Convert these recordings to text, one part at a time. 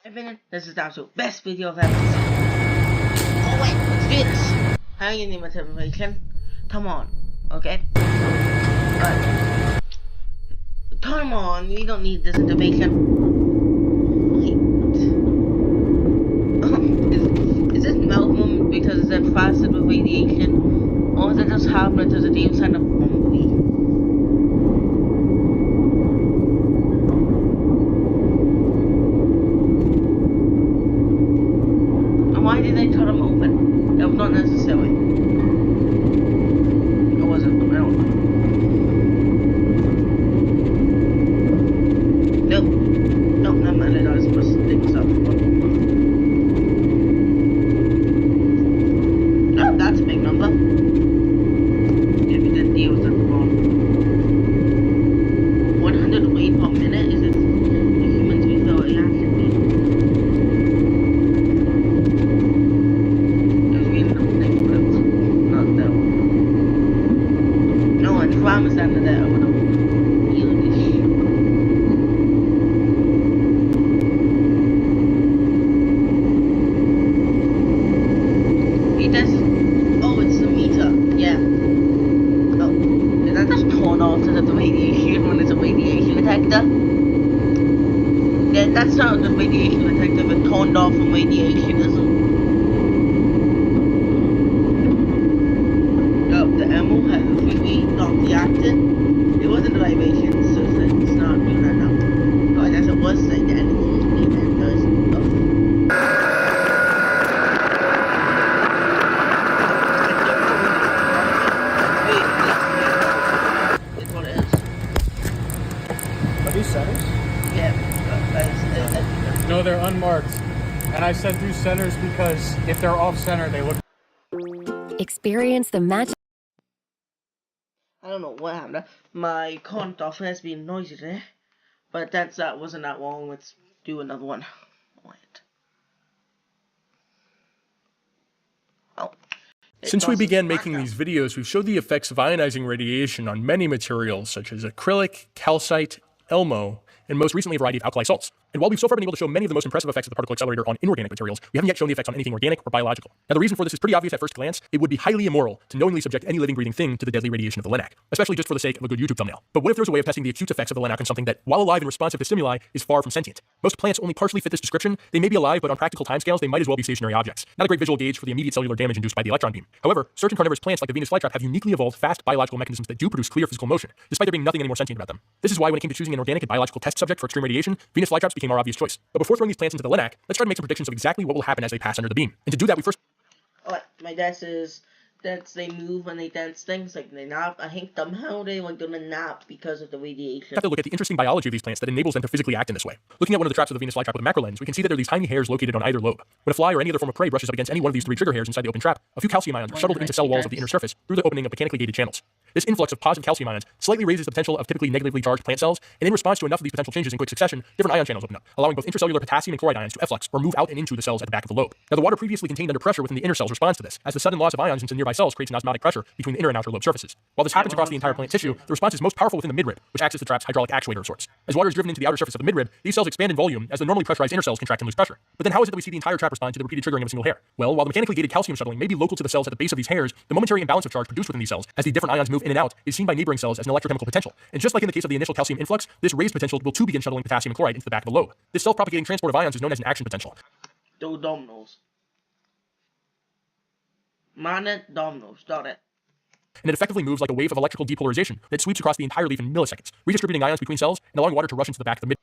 Evan, this is the absolute best video I've ever seen. Oh wait, let's do this. How are you name it information? Come on, okay? Come on, we don't need this information. Wait. Is this melt moment because it's infested with radiation? Or is it just happening to the deep side of Bumblebee? Why did they cut him open? That was not necessary. It wasn't. I don't know. Nope, never mind. I was supposed to think something. Oh, that's a big number. If you didn't deal with it wrong. 100 weight per minute? Is it the humans we feel reaction be? Promise after that I would have healed this shit. Wait, that's... Oh, it's the meter. Yeah. Oh, did that just turn off to the radiation when it's a radiation detector? Yeah, that's not the radiation detector, but turned off from radiationism. The ammo has really not reacted. It wasn't the vibration, so it's not doing that now. Oh, that's a worse thing the enemy that does. It's what it is. Are these centers? Yeah, no, they're unmarked. And I said through centers because if they're off center, they look. Experience the magic. I don't know what happened. My current offer has been noisy today, but that wasn't that long. Let's do another one. Wait. Oh. Since we began making these videos, we've showed the effects of ionizing radiation on many materials such as acrylic, calcite, Elmo, and most recently a variety of alkali salts. And while we've so far been able to show many of the most impressive effects of the particle accelerator on inorganic materials, we haven't yet shown the effects on anything organic or biological. Now the reason for this is pretty obvious at first glance. It would be highly immoral to knowingly subject any living breathing thing to the deadly radiation of the LENAC, especially just for the sake of a good YouTube thumbnail. But what if there's a way of testing the acute effects of the LENAC on something that, while alive and responsive to stimuli, is far from sentient? Most plants only partially fit this description. They may be alive, but on practical timescales, they might as well be stationary objects. Not a great visual gauge for the immediate cellular damage induced by the electron beam. However, certain carnivorous plants like the Venus flytrap have uniquely evolved fast biological mechanisms that do produce clear physical motion, despite there being nothing any more sentient about them. This is why when it came to choosing an organic and biological test subject for extreme radiation, Venus flytraps became our obvious choice. But before throwing these plants into the LENAC, let's try to make some predictions of exactly what will happen as they pass under the beam. And to do that, we first... Alright, my guess is that they move when they dance things, like they nap. I think somehow they like gonna nap because of the radiation. Have to look at the interesting biology of these plants that enables them to physically act in this way. Looking at one of the traps of the Venus flytrap with a macro lens, we can see that there are these tiny hairs located on either lobe. When a fly or any other form of prey brushes up against any one of these three trigger hairs inside the open trap, a few calcium ions are shuttled into cell walls of the inner surface through the opening of mechanically gated channels. This influx of positive calcium ions slightly raises the potential of typically negatively charged plant cells, and in response to enough of these potential changes in quick succession, different ion channels open up, allowing both intracellular potassium and chloride ions to efflux or move out and into the cells at the back of the lobe. Now the water previously contained under pressure within the inner cells responds to this, as the sudden loss of ions into nearby cells creates an osmotic pressure between the inner and outer lobe surfaces. While this happens across the entire plant tissue, the response is most powerful within the midrib, which acts as the trap's hydraulic actuator of sorts. As water is driven into the outer surface of the midrib, these cells expand in volume as the normally pressurized inner cells contract and lose pressure. But then how is it that we see the entire trap respond to the repeated triggering of a single hair? Well, while the mechanically gated calcium shuttling may be local to the cells at the base of these hairs, the momentary imbalance of charge produced within these cells as the different ions move in and out is seen by neighboring cells as an electrochemical potential. And just like in the case of the initial calcium influx, this raised potential will too begin shuttling potassium and chloride into the back of the lobe. This self-propagating transport of ions is known as an action potential. Dominoes. Mana dominoes, got it. And it effectively moves like a wave of electrical depolarization that sweeps across the entire leaf in milliseconds, redistributing ions between cells and allowing water to rush into the back of the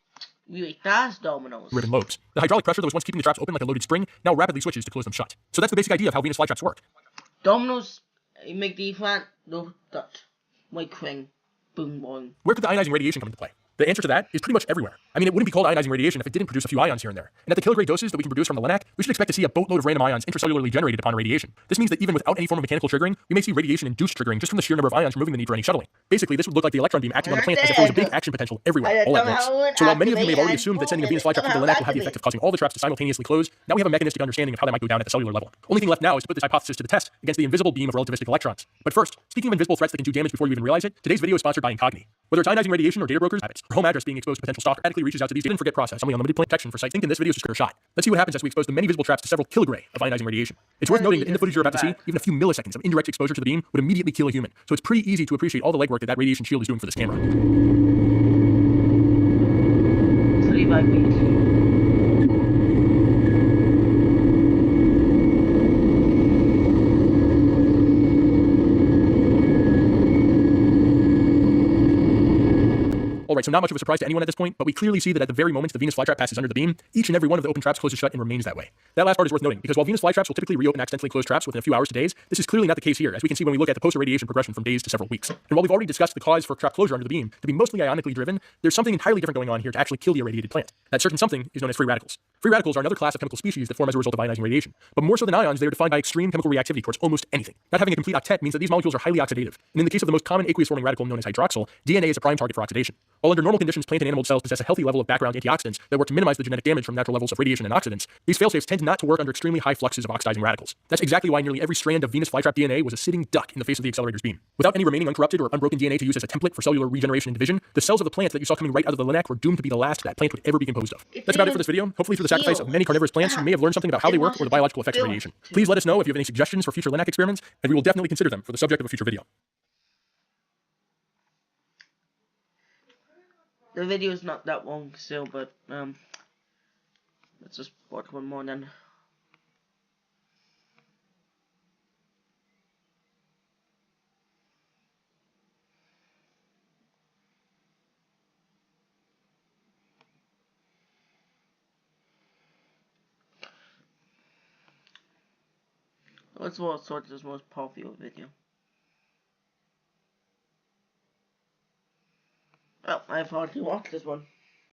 Wait, that's dominoes. midrib and lobes. The hydraulic pressure that was once keeping the traps open like a loaded spring now rapidly switches to close them shut. So that's the basic idea of how Venus flytraps work. Dominoes, you make the flat, no touch. Like ring. Boom, boing. Where could the ionizing radiation come into play? The answer to that is pretty much everywhere. I mean, it wouldn't be called ionizing radiation if it didn't produce a few ions here and there. And at the kilogram doses that we can produce from the LENAC, we should expect to see a boatload of random ions intracellularly generated upon radiation. This means that even without any form of mechanical triggering, we may see radiation-induced triggering just from the sheer number of ions removing the need for any shuttling. Basically, this would look like the electron beam acting on the plant as if there was a big action potential everywhere, all at once. So while many of you may have already assumed that sending a Venus flytrap through the LENAC will have the effect of causing all the traps to simultaneously close, now we have a mechanistic understanding of how that might go down at the cellular level. Only thing left now is to put this hypothesis to the test against the invisible beam of relativistic electrons. But first, speaking of invisible threats that can do damage before you even realize it, today's video is sponsored by Incogni. Whether it's ionizing radiation or data brokers, habits, or home address being exposed to potential stalker, automatically reaches out to these data and forget process. Only unlimited plant protection for sites. Think in this video is just a shot. Let's see what happens as we expose the many visible traps to several kilogray of ionizing radiation. It's worth noting that in the footage you're about to see, even a few milliseconds of indirect exposure to the beam would immediately kill a human. So it's pretty easy to appreciate all the legwork that radiation shield is doing for this camera. 3 by feet. Alright, so not much of a surprise to anyone at this point, but we clearly see that at the very moment the Venus flytrap passes under the beam, each and every one of the open traps closes shut and remains that way. That last part is worth noting, because while Venus flytraps will typically reopen accidentally closed traps within a few hours to days, this is clearly not the case here, as we can see when we look at the post-irradiation progression from days to several weeks. And while we've already discussed the cause for trap closure under the beam to be mostly ionically driven, there's something entirely different going on here to actually kill the irradiated plant. That certain something is known as free radicals. Free radicals are another class of chemical species that form as a result of ionizing radiation. But more so than ions, they are defined by extreme chemical reactivity towards almost anything. Not having a complete octet means that these molecules are highly oxidative, and in the case of the most common aqueous forming radical known as hydroxyl, DNA is a prime target for oxidation. While under normal conditions, plant and animal cells possess a healthy level of background antioxidants that work to minimize the genetic damage from natural levels of radiation and oxidants, these failsafes tend not to work under extremely high fluxes of oxidizing radicals. That's exactly why nearly every strand of Venus flytrap DNA was a sitting duck in the face of the accelerator's beam. Without any remaining uncorrupted or unbroken DNA to use as a template for cellular regeneration and division, the cells of the plant that you saw coming right out of the LINAC were doomed to be the last that plant would ever be composed of. That's about it for this video. Hopefully through the sacrifice of many carnivorous plants, you may have learned something about how they work or the biological effects of radiation. Please let us know if you have any suggestions for future LINAC experiments, and we will definitely consider them for the subject of a future video. The video is not that long still, but let's just watch one more then. Let's sort this most popular video. Oh, I've already watched this one.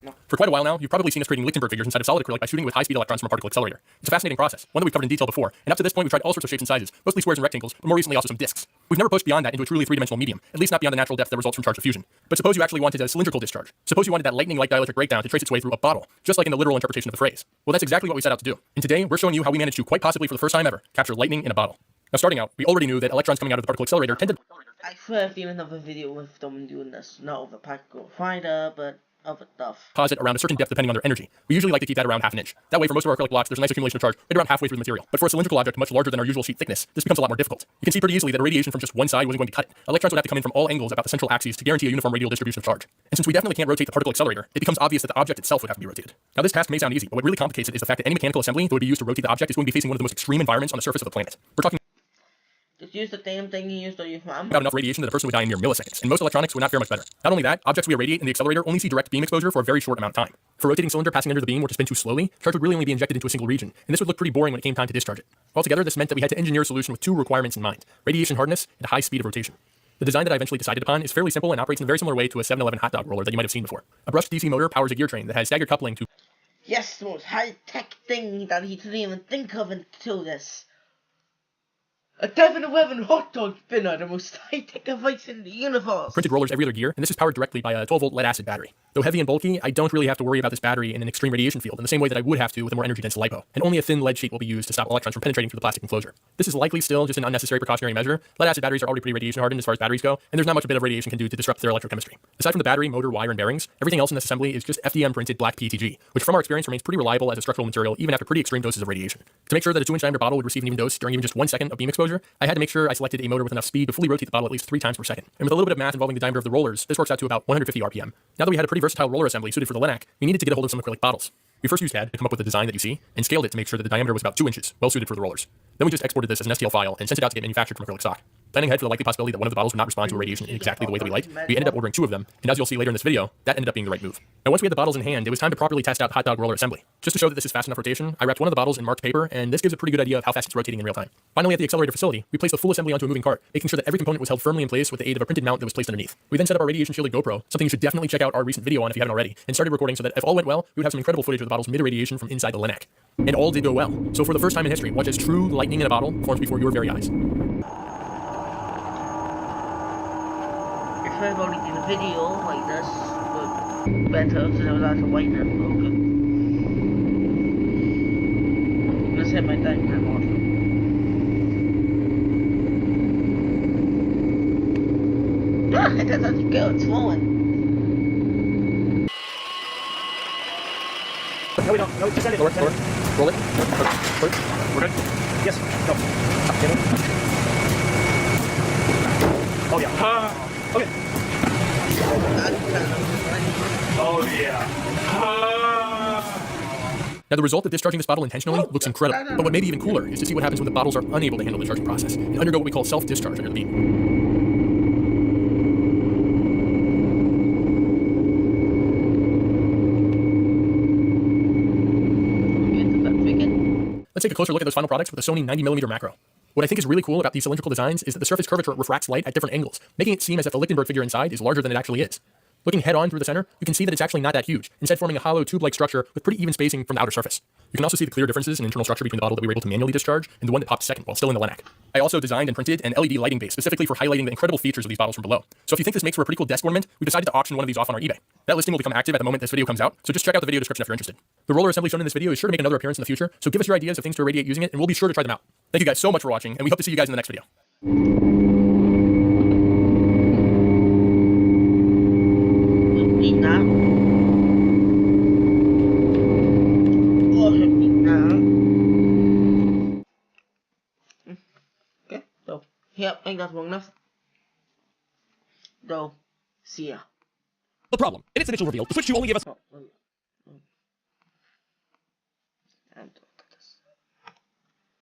No. For quite a while now, you've probably seen us creating Lichtenberg figures inside of solid acrylic by shooting with high-speed electrons from a particle accelerator. It's a fascinating process, one that we've covered in detail before, and up to this point we've tried all sorts of shapes and sizes, mostly squares and rectangles, but more recently also some discs. We've never pushed beyond that into a truly three-dimensional medium, at least not beyond the natural depth that results from charge diffusion. But suppose you actually wanted a cylindrical discharge. Suppose you wanted that lightning-like dielectric breakdown to trace its way through a bottle, just like in the literal interpretation of the phrase. Well, that's exactly what we set out to do. And today, we're showing you how we managed to, quite possibly for the first time ever, capture lightning in a bottle. Now starting out, we already knew that electrons coming out of the particle accelerator tend to... I swear I've seen another video with them doing this, not of a particle fighter, but other stuff. Deposit around a certain depth depending on their energy. We usually like to keep that around half an inch. That way for most of our acrylic blocks there's a nice accumulation of charge right around halfway through the material. But for a cylindrical object much larger than our usual sheet thickness, this becomes a lot more difficult. You can see pretty easily that radiation from just one side wasn't going to cut it. Electrons would have to come in from all angles about the central axes to guarantee a uniform radial distribution of charge. And since we definitely can't rotate the particle accelerator, it becomes obvious that the object itself would have to be rotated. Now this task may sound easy, but what really complicates it is the fact that any mechanical assembly that would be used to rotate the object is going to be facing one of the most extreme environments on the surface of the planet. We're talking Just use the same thing you used on your farm. about enough radiation that a person would die in mere milliseconds, and most electronics would not fare much better. Not only that, objects we irradiate in the accelerator only see direct beam exposure for a very short amount of time. If a rotating cylinder passing under the beam were to spin too slowly, charge would really only be injected into a single region, and this would look pretty boring when it came time to discharge it. Altogether, this meant that we had to engineer a solution with two requirements in mind: radiation hardness and a high speed of rotation. The design that I eventually decided upon is fairly simple and operates in a very similar way to a 7-Eleven hot dog roller that you might have seen before. A brushed DC motor powers a gear train that has staggered coupling to... Yes, the most high-tech thing that he didn't even think of until this. A 7-Eleven hot dog spinner, the most high-tech device in the universe. Printed rollers every other gear, and this is powered directly by a 12-volt lead-acid battery. Though heavy and bulky, I don't really have to worry about this battery in an extreme radiation field in the same way that I would have to with a more energy-dense LiPo, and only a thin lead sheet will be used to stop electrons from penetrating through the plastic enclosure. This is likely still just an unnecessary precautionary measure. Lead-acid batteries are already pretty radiation-hardened as far as batteries go, and there's not much a bit of radiation can do to disrupt their electrochemistry. Aside from the battery, motor, wire, and bearings, everything else in this assembly is just FDM-printed black PETG, which from our experience remains pretty reliable as a structural material even after pretty extreme doses of radiation. To make sure that a 2-inch diameter bottle would receive an even dose during even just 1 second of beam exposure, I had to make sure I selected a motor with enough speed to fully rotate the bottle at least 3 times per second. And with a little bit of math involving the diameter of the rollers, this works out to about 150 RPM. Now that we had a pretty versatile roller assembly suited for the LINAC, we needed to get a hold of some acrylic bottles. We first used CAD to come up with the design that you see, and scaled it to make sure that the diameter was about 2 inches, well suited for the rollers. Then we just exported this as an STL file and sent it out to get manufactured from acrylic stock. Planning ahead for the likely possibility that one of the bottles would not respond to irradiation in exactly the way that we liked, we ended up ordering 2 of them, and as you'll see later in this video, that ended up being the right move. Now once we had the bottles in hand, it was time to properly test out the hot dog roller assembly. Just to show that this is fast enough rotation, I wrapped one of the bottles in marked paper, and this gives a pretty good idea of how fast it's rotating in real time. Finally, at the accelerator facility, we placed the full assembly onto a moving cart, making sure that every component was held firmly in place with the aid of a printed mount that was placed underneath. We then set up our radiation shielded GoPro, something you should definitely check out our recent video on if you haven't already, and started recording so that if all went well, we would have some incredible footage of the bottles mid-irradiation from inside the LINAC. And all did go well. So for the first time in history, watch as true lightning in a bottle forms before your very eyes. If I've already did a video like this, but better because I was out of whiten and broken. Let's hit my diagram off. Ah, it doesn't go, it's falling. No, we don't. No, just send it. Lower. Roll it. We're good? Yes. No. Oh, yeah. Okay. Oh, yeah. Now, the result of discharging this bottle intentionally looks incredible, but what may be even cooler is to see what happens when the bottles are unable to handle the charging process and undergo what we call self-discharge under the beam. Let's take a closer look at those final products with a Sony 90mm macro. What I think is really cool about these cylindrical designs is that the surface curvature refracts light at different angles, making it seem as if the Lichtenberg figure inside is larger than it actually is. Looking head-on through the center, you can see that it's actually not that huge, instead forming a hollow tube-like structure with pretty even spacing from the outer surface. You can also see the clear differences in internal structure between the bottle that we were able to manually discharge and the one that popped second while still in the Lenac. I also designed and printed an LED lighting base specifically for highlighting the incredible features of these bottles from below. So if you think this makes for a pretty cool desk ornament, we decided to auction one of these off on our eBay. That listing will become active at the moment this video comes out, so just check out the video description if you're interested. The roller assembly shown in this video is sure to make another appearance in the future, so give us your ideas of things to irradiate using it, and we'll be sure to try them out. Thank you guys so much for watching, and we hope to see you guys in the next video. Yep, I got long enough. Though, see ya. The problem. In its initial reveal, the Switch 2 only gave us... And